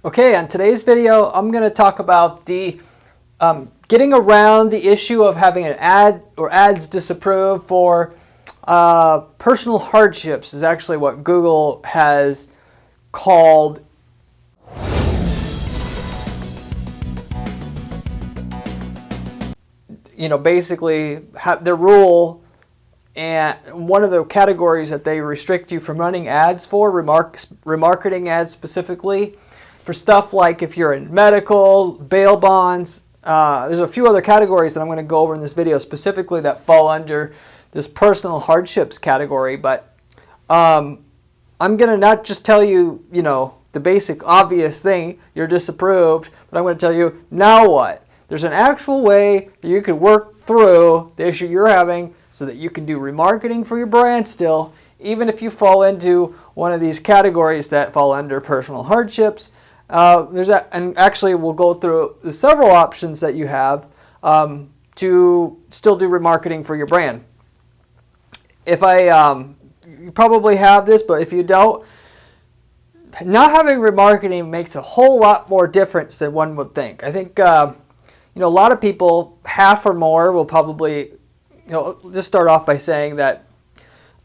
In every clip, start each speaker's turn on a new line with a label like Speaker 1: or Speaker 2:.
Speaker 1: Okay, on today's video, I'm going to talk about the getting around the issue of having an ad or ads disapproved for personal hardships is actually what Google has called basically their rule, and one of the categories that they restrict you from running ads for, remarketing ads specifically, for stuff like if you're in medical, bail bonds. There's a few other categories that I'm going to go over in this video specifically that fall under this personal hardships category, but I'm going to not just tell you, the basic obvious thing, you're disapproved, but I'm going to tell you, now what? There's an actual way that you can work through the issue you're having so that you can do remarketing for your brand still, even if you fall into one of these categories that fall under personal hardships. And actually we'll go through the several options that you have to still do remarketing for your brand. You probably have this, but if you don't, not having remarketing makes a whole lot more difference than one would think. I think a lot of people, half or more, will probably just start off by saying that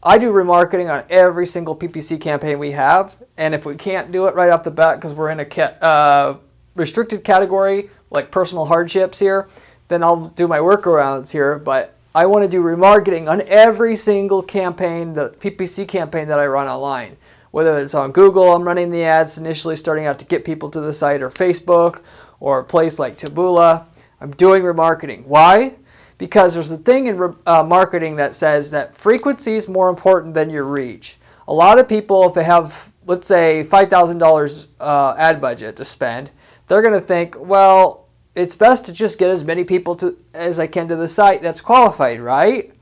Speaker 1: I do remarketing on every single PPC campaign we have, and if we can't do it right off the bat because we're in a restricted category like personal hardships here, then I'll do my workarounds here. But I want to do remarketing on every single campaign, the PPC campaign that I run online. Whether it's on Google, I'm running the ads initially starting out to get people to the site, or Facebook, or a place like Taboola. I'm doing remarketing. Why? Because there's a thing in marketing that says that frequency is more important than your reach. A lot of people, if they have, let's say, $5,000 ad budget to spend, they're going to think, well, it's best to just get as many people as I can to the site that's qualified, right?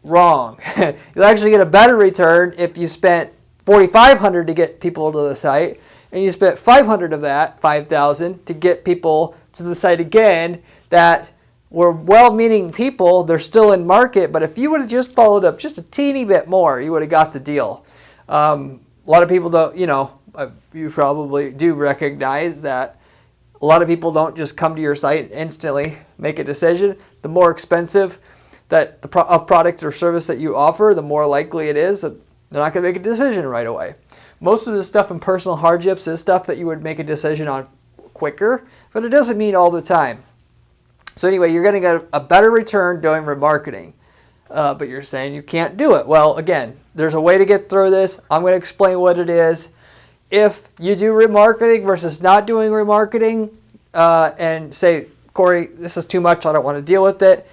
Speaker 1: Wrong. You'll actually get a better return if you spent $4,500 to get people to the site, and you spent $500 of that, $5,000, to get people to the site again that were well-meaning people. They're still in market, but if you would have just followed up just a teeny bit more, you would have got the deal. A lot of people don't, you probably do recognize that a lot of people don't just come to your site and instantly make a decision. The more expensive that the product or service that you offer, the more likely it is that they're not going to make a decision right away. Most of the stuff in personal hardships is stuff that you would make a decision on quicker, but it doesn't mean all the time. So anyway, you're going to get a better return doing remarketing, but you're saying you can't do it. Well, again, there's a way to get through this. I'm going to explain what it is. If you do remarketing versus not doing remarketing and say, Corey, this is too much, I don't want to deal with it,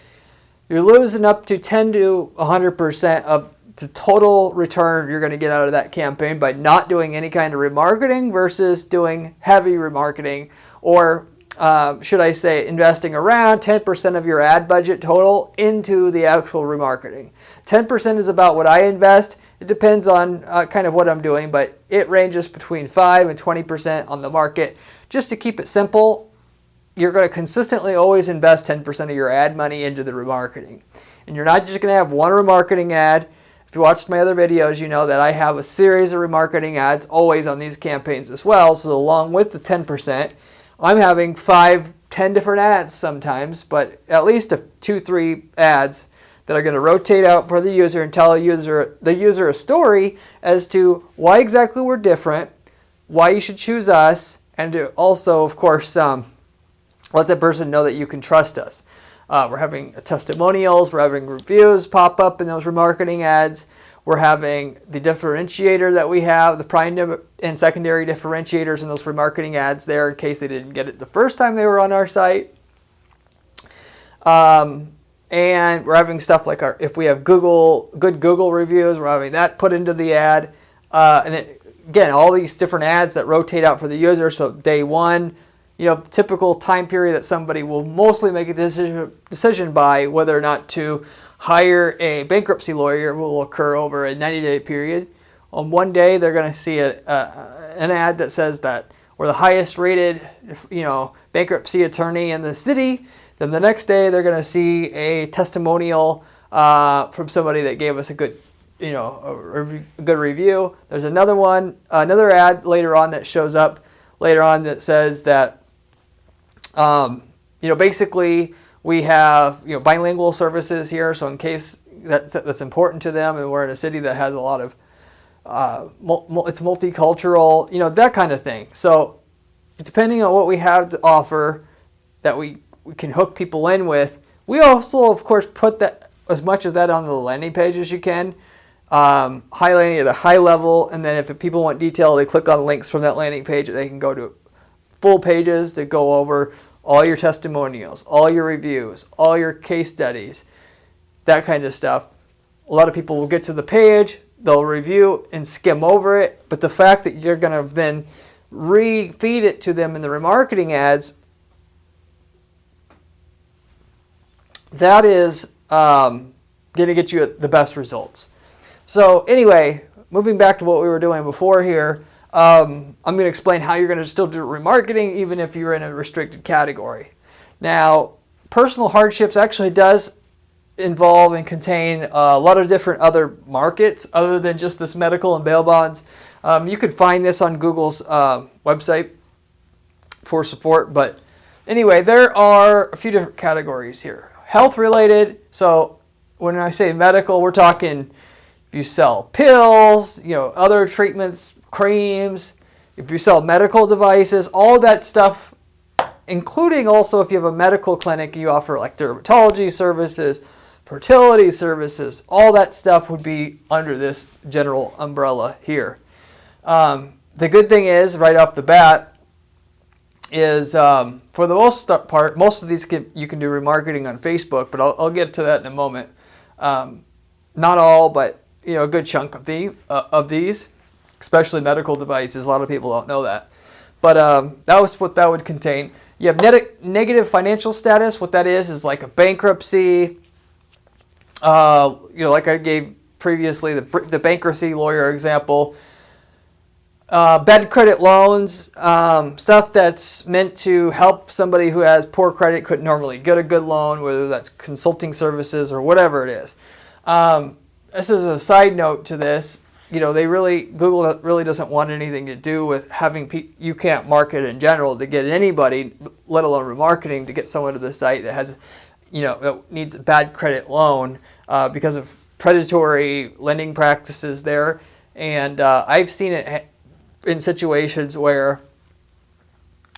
Speaker 1: you're losing up to 10 to 100% of the total return you're going to get out of that campaign by not doing any kind of remarketing versus doing heavy remarketing, or should I say investing around 10% of your ad budget total into the actual remarketing. 10% is about what I invest. It depends on kind of what I'm doing, but it ranges between 5 and 20% on the market. Just to keep it simple, you're going to consistently always invest 10% of your ad money into the remarketing. And you're not just going to have one remarketing ad. If you watched my other videos, you know that I have a series of remarketing ads always on these campaigns as well. So along with the 10%, I'm having 5, 10 different ads sometimes, but at least 2, 3 ads that are going to rotate out for the user and tell the user a story as to why exactly we're different, why you should choose us, and to also, of course, let the person know that you can trust us. We're having testimonials, we're having reviews pop up in those remarketing ads. We're having the differentiator that we have, the primary and secondary differentiators in those remarketing ads there in case they didn't get it the first time they were on our site. And we're having stuff like if we have good Google reviews, we're having that put into the ad. Again, all these different ads that rotate out for the user. So day one, the typical time period that somebody will mostly make a decision by whether or not to hire a bankruptcy lawyer will occur over a 90-day period. On one day, they're going to see an ad that says that we're the highest rated, bankruptcy attorney in the city. Then the next day, they're going to see a testimonial from somebody that gave us a good a good review. There's another ad later on that shows up later on that says that, basically we have, bilingual services here. So in case that's important to them, and we're in a city that has a lot of, it's multicultural, that kind of thing. So depending on what we have to offer that we can hook people in with, we also, of course, put that as much of that on the landing page as you can, highlighting it at a high level. And then if people want detail, they click on links from that landing page. They can go to full pages to go over all your testimonials, all your reviews, all your case studies, that kind of stuff. A lot of people will get to the page, they'll review and skim over it. But the fact that you're going to then re-feed it to them in the remarketing ads, that is going to get you the best results. So anyway, moving back to what we were doing before here, I'm going to explain how you're going to still do remarketing even if you're in a restricted category. Now, personal hardships actually does involve and contain a lot of different other markets other than just this medical and bail bonds. You could find this on Google's website for support, but anyway, there are a few different categories here. Health related, so when I say medical, we're talking if you sell pills, other treatments, creams, if you sell medical devices, all that stuff, including also if you have a medical clinic, you offer like dermatology services, fertility services, all that stuff would be under this general umbrella here. The good thing is, right off the bat, is for the most part, most of these you can do remarketing on Facebook, but I'll get to that in a moment. Not all, but a good chunk of these, especially medical devices. A lot of people don't know that, but that was what that would contain. You have negative financial status. What that is like a bankruptcy. Like I gave previously, the bankruptcy lawyer example. Bad credit loans, stuff that's meant to help somebody who has poor credit couldn't normally get a good loan, whether that's consulting services or whatever it is. This is a side note to this. Google really doesn't want anything to do with having you can't market in general to get anybody, let alone remarketing, to get someone to the site that has, that needs a bad credit loan because of predatory lending practices there. And I've seen it in situations where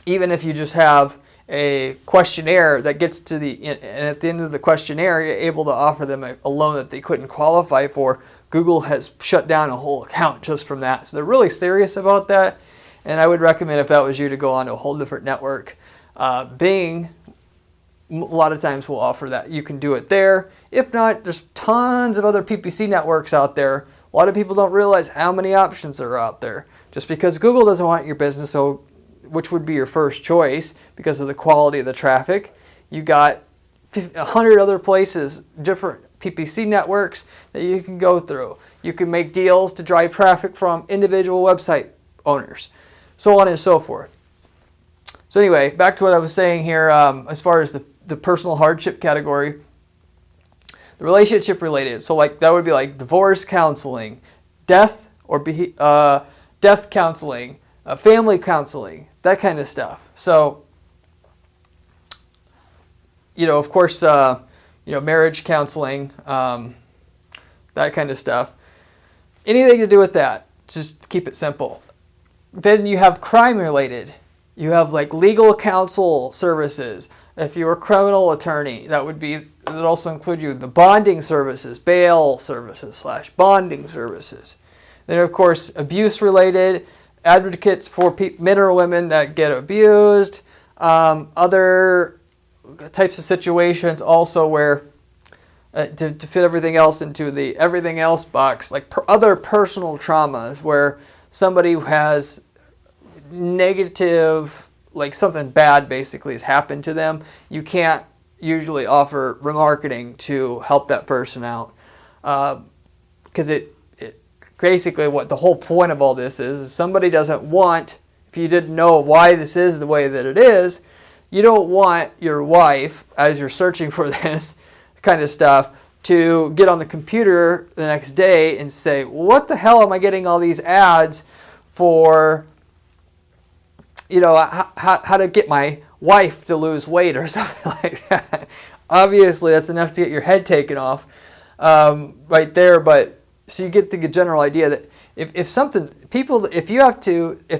Speaker 1: even if you just have a questionnaire that gets to and at the end of the questionnaire, you're able to offer them a loan that they couldn't qualify for, Google has shut down a whole account just from that. So they're really serious about that. And I would recommend, if that was you, to go on to a whole different network. Bing, a lot of times will offer that. You can do it there. If not, there's tons of other PPC networks out there. A lot of people don't realize how many options are out there. Just because Google doesn't want your business, so which would be your first choice because of the quality of the traffic, you got 100 other places, different PPC networks that you can go through. You can make deals to drive traffic from individual website owners, so on and so forth. So anyway, back to what I was saying here, as far as the personal hardship category, the relationship related. So like that would be like divorce counseling, death or death counseling, family counseling, that kind of stuff. So, of course, marriage counseling, that kind of stuff. Anything to do with that, just keep it simple. Then you have crime related. You have like legal counsel services. If you're a criminal attorney, that would also include the bonding services, bail services / bonding services. Then, of course, abuse-related, advocates for men or women that get abused, other types of situations also where, to fit everything else into the everything else box, like other personal traumas where somebody who has negative, like something bad basically has happened to them, you can't usually offer remarketing to help that person out. Because basically what the whole point of all this is somebody doesn't want, if you didn't know why this is the way that it is, you don't want your wife, as you're searching for this kind of stuff, to get on the computer the next day and say, what the hell am I getting all these ads for, how to get my wife to lose weight or something like that. Obviously, that's enough to get your head taken off right there. But so you get the general idea that if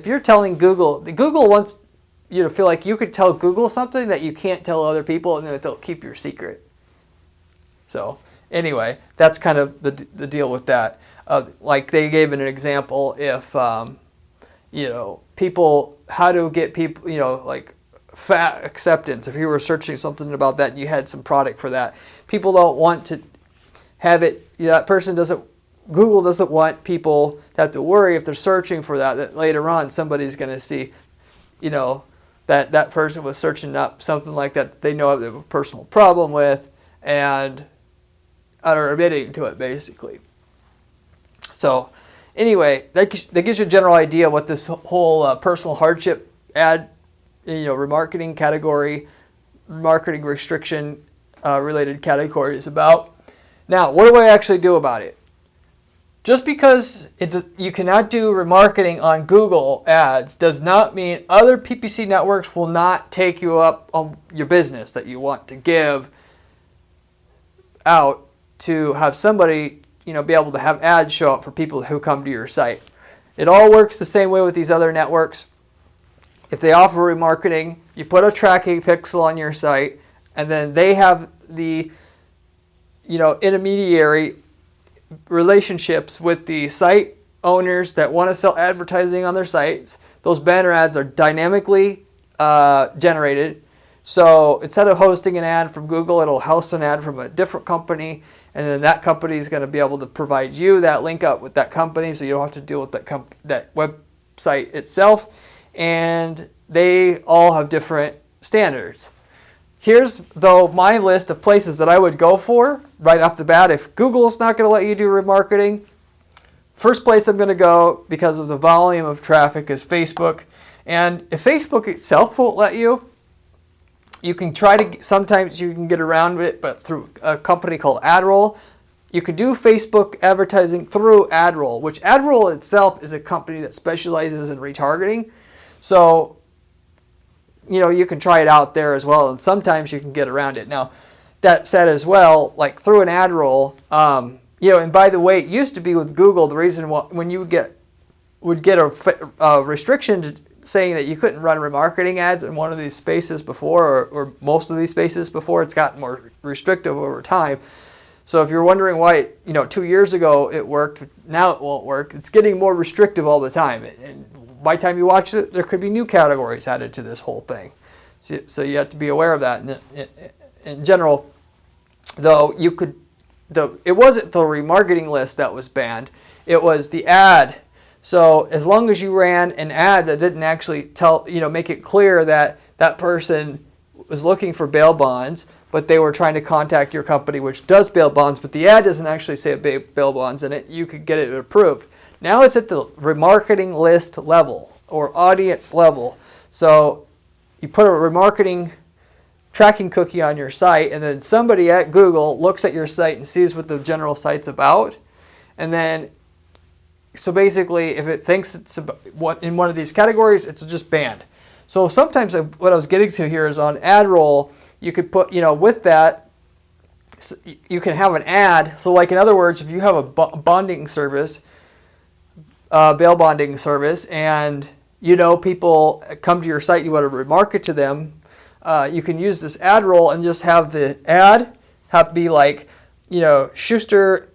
Speaker 1: you're telling Google wants you to feel like you could tell Google something that you can't tell other people, and then they'll keep your secret. So anyway, that's kind of the deal with that. Like they gave an example, if people, how to get people, like fat acceptance. If you were searching something about that and you had some product for that, people don't want to have it. Google doesn't want people to have to worry if they're searching for that later on somebody's going to see, that person was searching up something like that they know they have a personal problem with and are admitting to it basically. So anyway, that gives you a general idea what this whole personal hardship ad, remarketing category, marketing restriction related category is about. Now, what do I actually do about it? Just because you cannot do remarketing on Google ads does not mean other PPC networks will not take you up on your business that you want to give out to have somebody, be able to have ads show up for people who come to your site. It all works the same way with these other networks. If they offer remarketing, you put a tracking pixel on your site, and then they have the, intermediary relationships with the site owners that want to sell advertising on their sites. Those banner ads are dynamically generated. So instead of hosting an ad from Google, it'll host an ad from a different company, and then that company is going to be able to provide you that link up with that company, so you don't have to deal with that website itself. And they all have different standards. Here's, though, my list of places that I would go for right off the bat. If Google's not going to let you do remarketing, first place I'm going to go because of the volume of traffic is Facebook. And if Facebook itself won't let you, you can try to, sometimes you can get around it, but through a company called AdRoll. You can do Facebook advertising through AdRoll, which AdRoll itself is a company that specializes in retargeting. So, you can try it out there as well, and sometimes you can get around it. Now, that said as well, like through an AdRoll, and by the way, it used to be with Google, the reason why, when you would get a restriction saying that you couldn't run remarketing ads in one of these spaces before, or most of these spaces before, it's gotten more restrictive over time. So if you're wondering why, 2 years ago it worked, now it won't work, it's getting more restrictive all the time. And by the time you watch it, there could be new categories added to this whole thing. So you have to be aware of that. And in general, though, it wasn't the remarketing list that was banned, it was the ad. So as long as you ran an ad that didn't actually make it clear that that person was looking for bail bonds, but they were trying to contact your company, which does bail bonds, but the ad doesn't actually say bail bonds in it, you could get it approved. Now it's at the remarketing list level or audience level. So you put a remarketing tracking cookie on your site, and then somebody at Google looks at your site and sees what the general site's about. And then, so basically, if it thinks it's in one of these categories, it's just banned. So sometimes what I was getting to here is on AdRoll, you could put, with that, you can have an ad. So like in other words, if you have a bonding service, bail bonding service, and people come to your site, you want to remarket to them, you can use this AdRoll and just have the ad be like, Schuster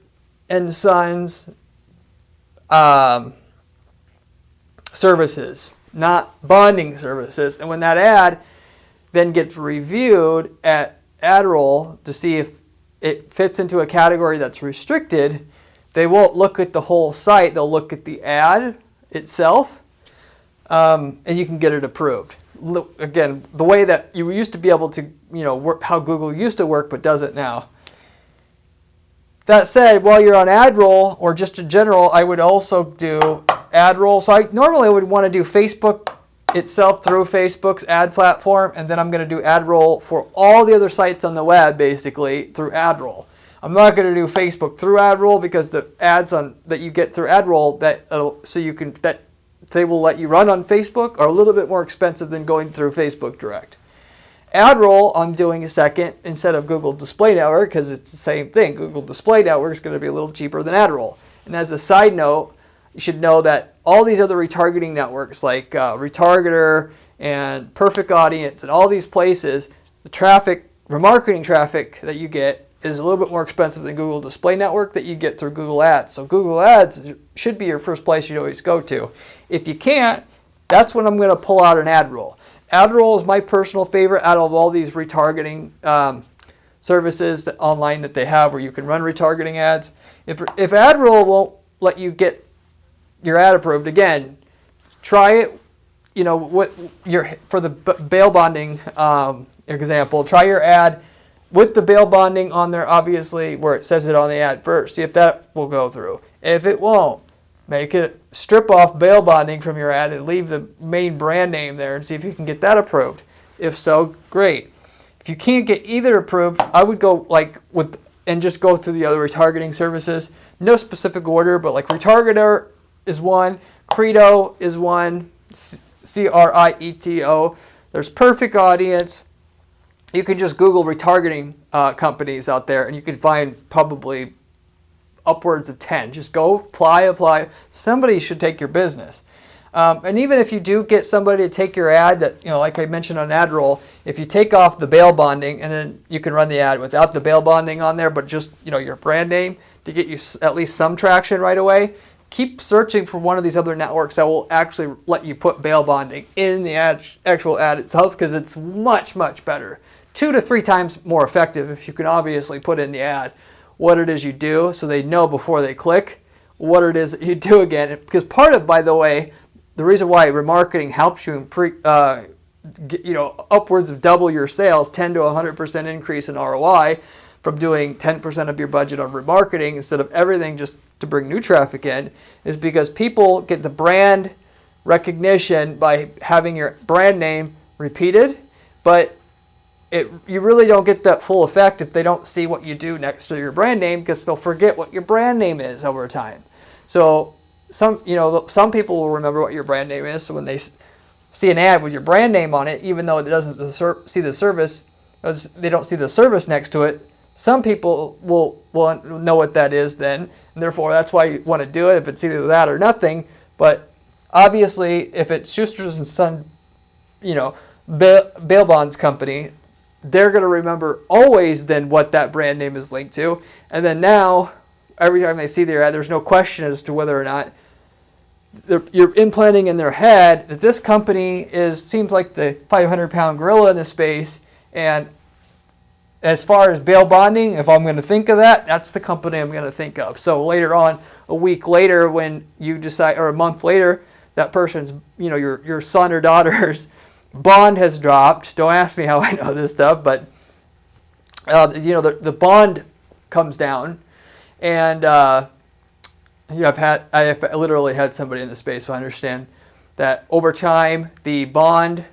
Speaker 1: and Sons services, not bonding services. And when that ad then gets reviewed at AdRoll to see if it fits into a category that's restricted, they won't look at the whole site, they'll look at the ad itself, and you can get it approved. Again, the way that you used to be able to, work, how Google used to work but doesn't now. That said, while you're on AdRoll, or just in general, I would also do AdRoll. So I normally would want to do Facebook itself through Facebook's ad platform, and then I'm going to do AdRoll for all the other sites on the web, basically, through AdRoll. I'm not going to do Facebook through AdRoll because the ads that you get through AdRoll that they will let you run on Facebook are a little bit more expensive than going through Facebook Direct. AdRoll I'm doing a second instead of Google Display Network because it's the same thing. Google Display Network is going to be a little cheaper than AdRoll. And as a side note, you should know that all these other retargeting networks like Retargeter and Perfect Audience and all these places, the remarketing traffic that you get is a little bit more expensive than Google Display Network that you get through Google Ads. So Google Ads should be your first place you always go to. If you can't, that's when I'm going to pull out an AdRoll. AdRoll is my personal favorite out of all these retargeting services online that they have where you can run retargeting ads. If AdRoll won't let you get your ad approved, again, try it. For the bail bonding example, try your ad with the bail bonding on there, obviously, where it says it on the ad first. See if that will go through. If it won't, make it strip off bail bonding from your ad and leave the main brand name there and see if you can get that approved. If so, great. If you can't get either approved, I would go and just go through the other retargeting services. No specific order, but like Retargeter is one, Credo is one, Creto. There's Perfect Audience. You can just Google retargeting companies out there and you can find probably upwards of 10. Just go apply. Somebody should take your business. And even if you do get somebody to take your ad that, like I mentioned on AdRoll, if you take off the bail bonding and then you can run the ad without the bail bonding on there, but just, your brand name to get you at least some traction right away, keep searching for one of these other networks that will actually let you put bail bonding in the actual ad itself because it's much, much better. 2 to 3 times more effective if you can obviously put in the ad what it is you do so they know before they click what it is that you do again. Because part of, by the way, the reason why remarketing helps you upwards of double your sales, 10 to 100% increase in ROI from doing 10% of your budget on remarketing instead of everything just to bring new traffic in, is because people get the brand recognition by having your brand name repeated, but you really don't get that full effect if they don't see what you do next to your brand name because they'll forget what your brand name is over time. So some people will remember what your brand name is. So when they see an ad with your brand name on it, even though it doesn't see the service, they don't see the service next to it, some people will know what that is then, and therefore that's why you want to do it if it's either that or nothing. But obviously, if it's Schuster's and Son, bail bonds company, they're going to remember always then what that brand name is linked to. And then now, every time they see their ad, there's no question as to whether or not you're implanting in their head that this company seems like the 500-pound gorilla in the space. And as far as bail bonding, if I'm going to think of that, that's the company I'm going to think of. So later on, a week later, when you decide, or a month later, that person's, your son or daughter's bond has dropped. Don't ask me how I know this stuff, but the bond comes down, and I have literally had somebody in the space, so I understand that over time the bond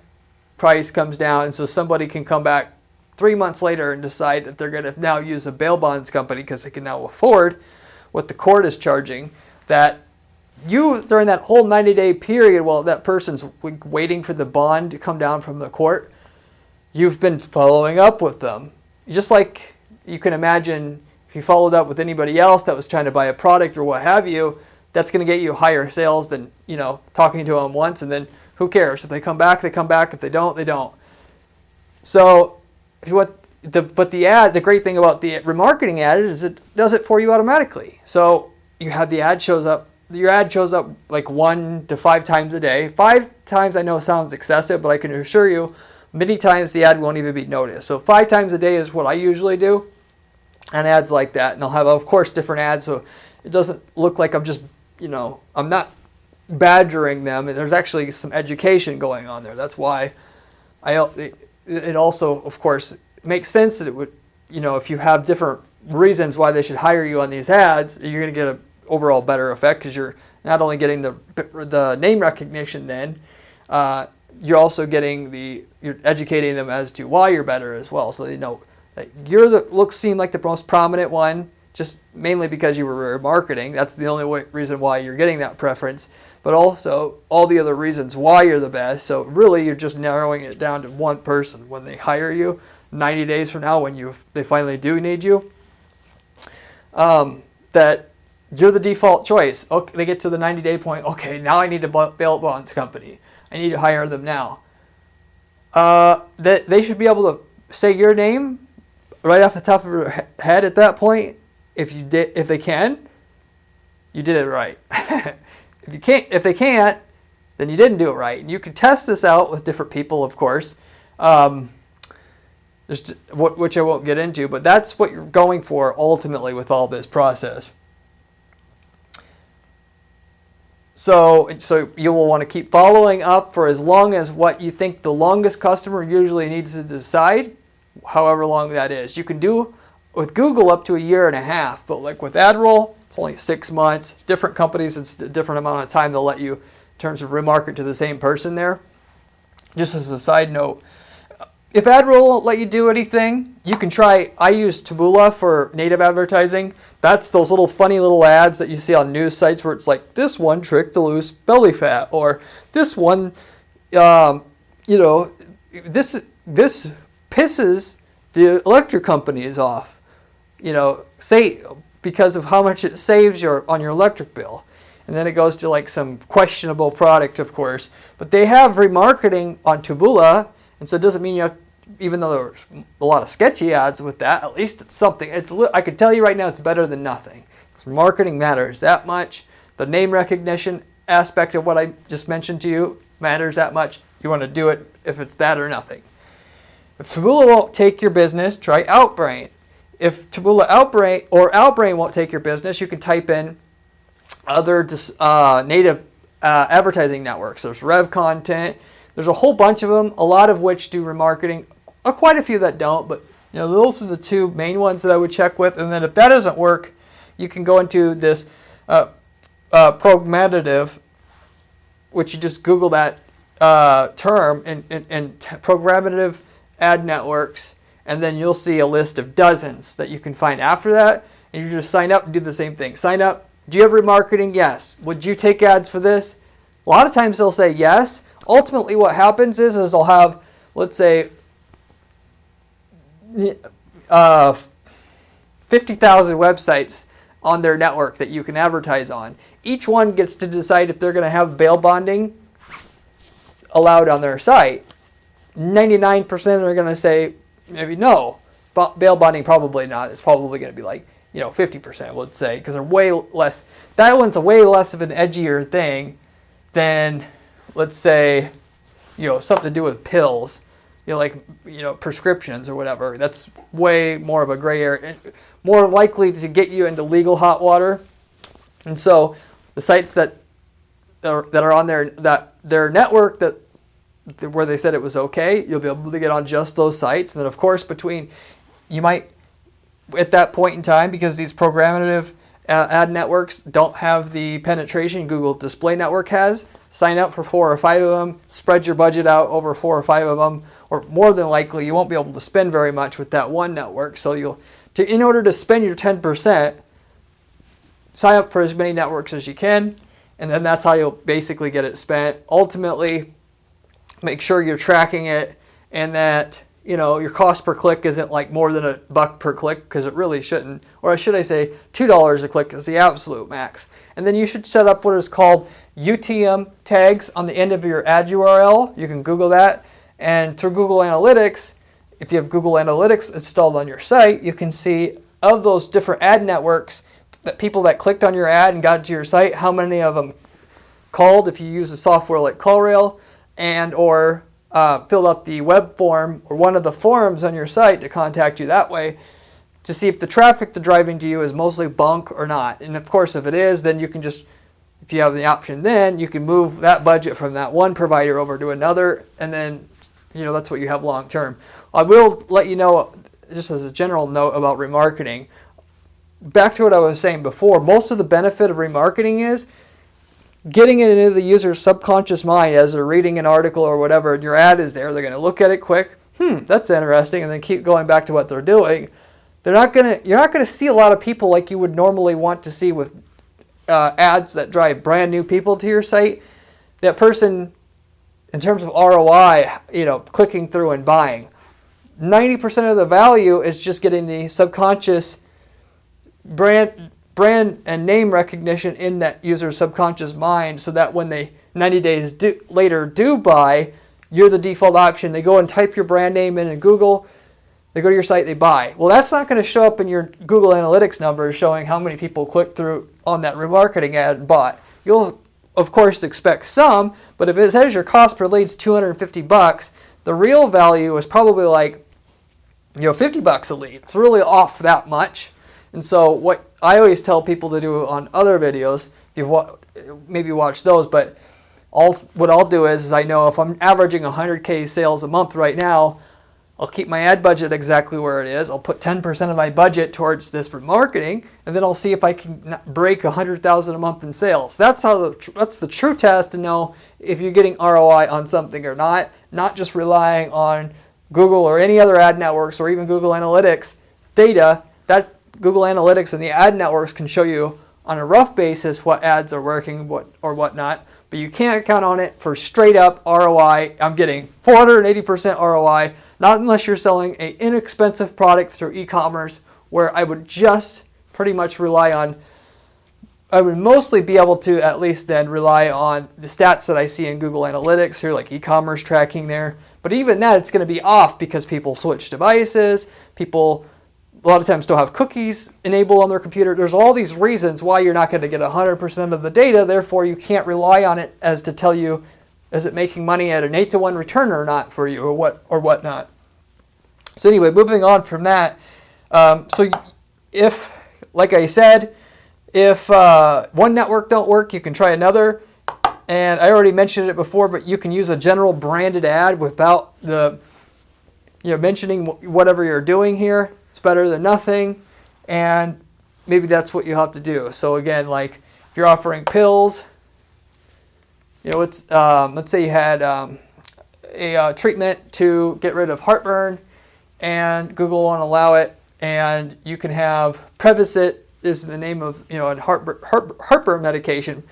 Speaker 1: price comes down, and so somebody can come back 3 months later and decide that they're going to now use a bail bonds company because they can now afford what the court is charging. That you, during that whole 90-day period while that person's waiting for the bond to come down from the court, you've been following up with them. Just like you can imagine if you followed up with anybody else that was trying to buy a product or what have you, that's going to get you higher sales than, talking to them once and then who cares? If they come back, they come back. If they don't, they don't. So the great thing about the remarketing ad is it does it for you automatically. So you have the ad shows up. Your ad shows up like 1 to 5 times a day. 5 times I know sounds excessive, but I can assure you many times the ad won't even be noticed. So 5 times a day is what I usually do on ads like that. And I'll have, of course, different ads so it doesn't look like I'm just, I'm not badgering them. And there's actually some education going on there. That's why it also, of course, makes sense that it would, if you have different reasons why they should hire you on these ads, you're going to get a overall better effect because you're not only getting the name recognition then, you're also getting you're educating them as to why you're better as well. So they know seem like the most prominent one, just mainly because you were remarketing. That's the only reason why you're getting that preference, but also all the other reasons why you're the best. So really, you're just narrowing it down to one person. When they hire you 90 days from now, when they finally do need you, that you're the default choice. Okay, they get to the 90-day point. Okay, now I need a bail bonds company. I need to hire them now. That they should be able to say your name right off the top of their head at that point. If they can, you did it right. If they can't, then you didn't do it right. And you can test this out with different people, of course, which I won't get into. But that's what you're going for ultimately with all this process. So you will want to keep following up for as long as what you think the longest customer usually needs to decide, however long that is. You can do with Google up to 1.5 years, but like with AdRoll, it's only 6 months. Different companies, it's a different amount of time they'll let you in terms of remarket to the same person there. Just as a side note, if AdRoll won't let you do anything, you can try. I use Taboola for native advertising. That's those little funny little ads that you see on news sites where it's like, this one trick to lose belly fat, or this one, this pisses the electric companies off. Say because of how much it saves on your electric bill. And then it goes to like some questionable product, of course. But they have remarketing on Taboola, and so it doesn't mean you have, even though there's a lot of sketchy ads with that, at least it's something. I can tell you right now it's better than nothing. Because marketing matters that much. The name recognition aspect of what I just mentioned to you matters that much. You want to do it if it's that or nothing. If Taboola won't take your business, try Outbrain. If Taboola Outbrain won't take your business, you can type in other native advertising networks. There's Rev Content. There's a whole bunch of them, a lot of which do remarketing. Quite a few that don't, but those are the two main ones that I would check with. And then if that doesn't work, you can go into this programmative, which you just Google that term, and programmative ad networks. And then you'll see a list of dozens that you can find after that. And you just sign up and do the same thing. Sign up. Do you have remarketing? Yes. Would you take ads for this? A lot of times they'll say yes. Ultimately what happens is they'll have, let's say, 50,000 websites on their network that you can advertise on. Each one gets to decide if they're going to have bail bonding allowed on their site. 99% are going to say, maybe no. Bail bonding, probably not. It's probably going to be like, 50%, let's say, because they're way less. That one's a way less of an edgier thing than, let's say, something to do with pills, prescriptions or whatever. That's way more of a gray area, more likely to get you into legal hot water. And so the sites that are on their network where they said it was okay, you'll be able to get on just those sites. And then, of course, you might, at that point in time, because these programmative ad networks don't have the penetration Google Display Network has, sign up for 4 or 5 of them, spread your budget out over 4 or 5 of them, or more than likely you won't be able to spend very much with that one network. So in order to spend your 10%, sign up for as many networks as you can, and then that's how you'll basically get it spent. Ultimately, make sure you're tracking it and that your cost per click isn't like more than $1 per click, because it really shouldn't. Or should I say $2 a click is the absolute max. And then you should set up what is called UTM tags on the end of your ad URL. You can Google that. And through Google Analytics, if you have Google Analytics installed on your site, you can see of those different ad networks, that people that clicked on your ad and got to your site, how many of them called if you use a software like CallRail, and or filled out the web form or one of the forums on your site to contact you that way, to see if the traffic they're driving to you is mostly bunk or not. And of course, if it is, then you can just, if you have the option, then you can move that budget from that one provider over to another, and then that's what you have long term. I will let you know, just as a general note about remarketing, back to what I was saying before, most of the benefit of remarketing is getting it into the user's subconscious mind as they're reading an article or whatever, and your ad is there. They're going to look at it quick. that's interesting, and then keep going back to what they're doing, you're not gonna see a lot of people like you would normally want to see with ads that drive brand new people to your site. That person, in terms of ROI, clicking through and buying, 90% of the value is just getting the subconscious brand and name recognition in that user's subconscious mind, so that when they 90 days later do buy, you're the default option. They go and type your brand name in Google, they go to your site, they buy. Well, that's not going to show up in your Google Analytics numbers showing how many people clicked through on that remarketing ad and bought. You'll, of course, expect some, but if it says your cost per lead is $250, the real value is probably like $50 a lead. It's really off that much. And so what I always tell people to do on other videos, you've maybe watched those, but what I'll do is I know if I'm averaging 100K sales a month right now, I'll keep my ad budget exactly where it is. I'll put 10% of my budget towards this remarketing, and then I'll see if I can break 100,000 a month in sales. That's the true test to know if you're getting ROI on something or not just relying on Google or any other ad networks or even Google Analytics data. That Google Analytics and the ad networks can show you on a rough basis what ads are working or whatnot, but you can't count on it for straight up ROI. I'm getting 480% ROI, not unless you're selling an inexpensive product through e-commerce, where I would just pretty much I would mostly be able to at least then rely on the stats that I see in Google Analytics through like e-commerce tracking there. But even that, it's going to be off because people switch devices, people a lot of times don't have cookies enabled on their computer. There's all these reasons why you're not going to get 100% of the data. Therefore, you can't rely on it as to tell you, is it making money at an 8-to-1 return or not for you, or whatnot. So anyway, moving on from that. So if, like I said, if one network don't work, you can try another. And I already mentioned it before, but you can use a general branded ad without the mentioning whatever you're doing here. It's better than nothing, and maybe that's what you have to do. So again, like if you're offering pills, let's say you had a treatment to get rid of heartburn, and Google won't allow it, and you can have Prevacid is the name of a heartburn medication.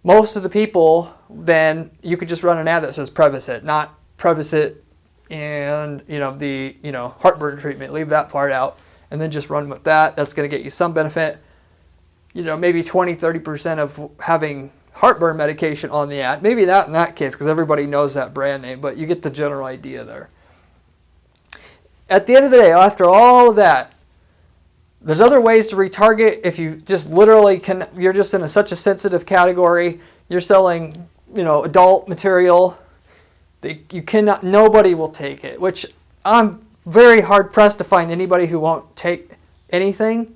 Speaker 1: Most of the people, then you could just run an ad that says Prevacid, not Prevacid and the heartburn treatment. Leave that part out and then just run with that. That's going to get you some benefit. Maybe 20-30% of having heartburn medication on the ad. Maybe that in that case, because everybody knows that brand name, but you get the general idea there. At the end of the day, after all of that, there's other ways to retarget. If you just literally you're just in such a sensitive category, you're selling adult material, nobody will take it, which I'm very hard pressed to find anybody who won't take anything.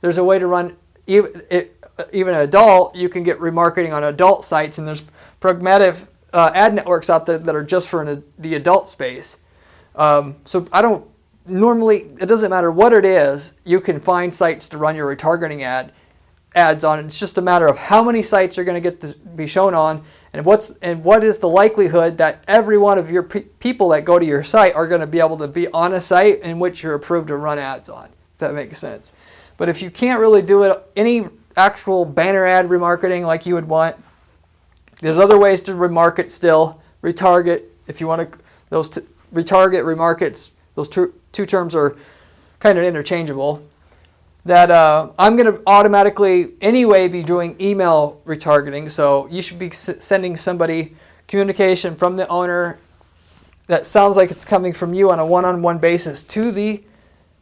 Speaker 1: There's a way to run even an adult. You can get remarketing on adult sites, and there's pragmatic ad networks out there that are just for the adult space. So it doesn't matter what it is, you can find sites to run your retargeting ads on. It's just a matter of how many sites you're going to get to be shown on, and what is the likelihood that every one of your people that go to your site are going to be able to be on a site in which you're approved to run ads on, if that makes sense. But if you can't really do any actual banner ad remarketing like you would want, there's other ways to remarket still. Retarget, if you want to, retarget, remarkets, those two terms are kind of interchangeable. That I'm going to automatically anyway be doing email retargeting, so you should be sending somebody communication from the owner that sounds like it's coming from you on a one-on-one basis to the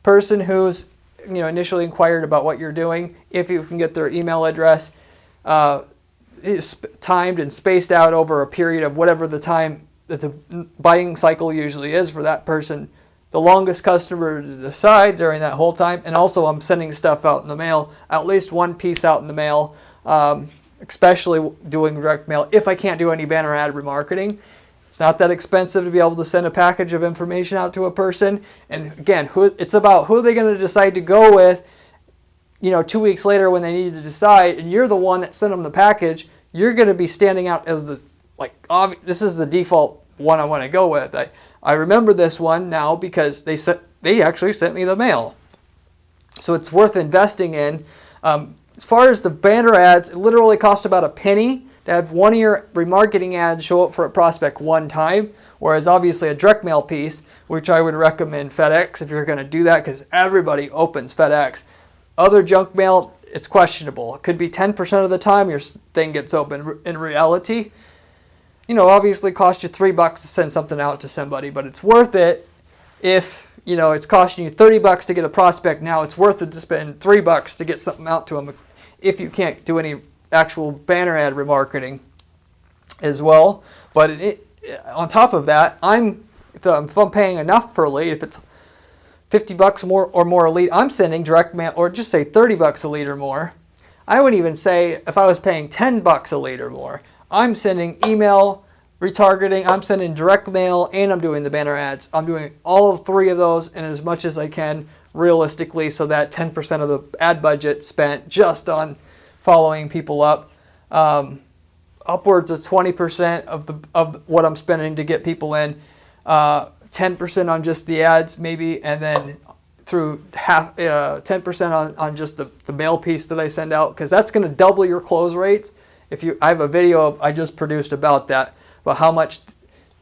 Speaker 1: person who's initially inquired about what you're doing. If you can get their email address, is timed and spaced out over a period of whatever the time that the buying cycle usually is for that person, the longest customer to decide during that whole time. And also I'm sending stuff out in the mail, at least one piece out in the mail, especially doing direct mail if I can't do any banner ad remarketing. It's not that expensive to be able to send a package of information out to a person. And again, it's about who are they going to decide to go with 2 weeks later when they need to decide, and you're the one that sent them the package. You're going to be standing out as this is the default one I want to go with. I remember this one now because they actually sent me the mail. So it's worth investing in. As far as the banner ads, it literally cost about a penny to have one of your remarketing ads show up for a prospect one time, whereas obviously a direct mail piece, which I would recommend FedEx if you're going to do that, because everybody opens FedEx. Other junk mail, it's questionable. It could be 10% of the time your thing gets open. In reality, obviously it costs you $3 to send something out to somebody, but it's worth it if it's costing you $30 to get a prospect. Now it's worth it to spend $3 to get something out to them if you can't do any actual banner ad remarketing as well. But on top of that, if I'm paying enough per lead, if it's $50 more or more a lead, I'm sending direct mail, or just say $30 a lead or more. I would even say if I was paying $10 a lead or more, I'm sending email retargeting, I'm sending direct mail, and I'm doing the banner ads. I'm doing all three of those and as much as I can realistically, so that 10% of the ad budget spent just on following people up, upwards of 20% of what I'm spending to get people in, 10% on just the ads maybe, and then through 10% on just the mail piece that I send out, because that's going to double your close rates. I have a video I just produced about that, about how much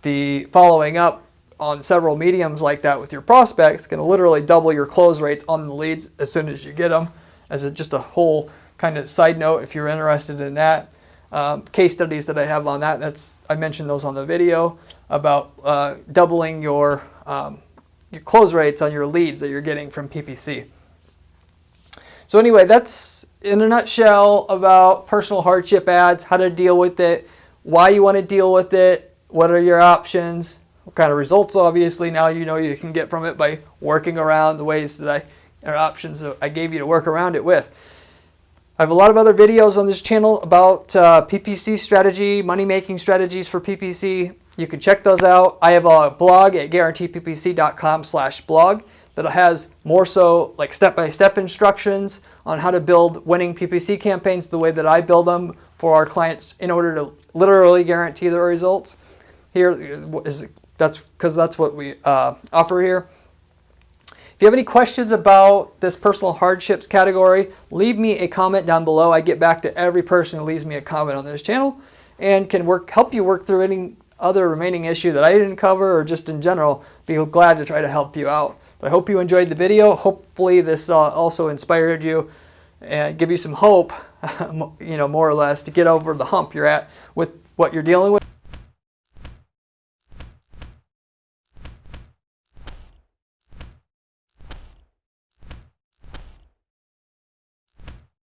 Speaker 1: the following up on several mediums like that with your prospects can literally double your close rates on the leads as soon as you get them. As just a whole kind of side note, if you're interested in that, case studies that I have on that, I mentioned those on the video about doubling your close rates on your leads that you're getting from PPC. So anyway, that's in a nutshell about personal hardship ads, how to deal with it, why you want to deal with it, what are your options, what kind of results obviously now you can get from it by working around the ways that options that I gave you to work around it with. I have a lot of other videos on this channel about PPC strategy, money-making strategies for PPC. You can check those out. I have a blog at guaranteeppc.com/blog that has more so like step-by-step instructions on how to build winning PPC campaigns the way that I build them for our clients in order to literally guarantee the results. That's what we offer here. If you have any questions about this personal hardships category, leave me a comment down below. I get back to every person who leaves me a comment on this channel and can help you work through any other remaining issue that I didn't cover, or just in general, be glad to try to help you out. But I hope you enjoyed the video. Hopefully this also inspired you and give you some hope, more or less, to get over the hump you're at with what you're dealing with.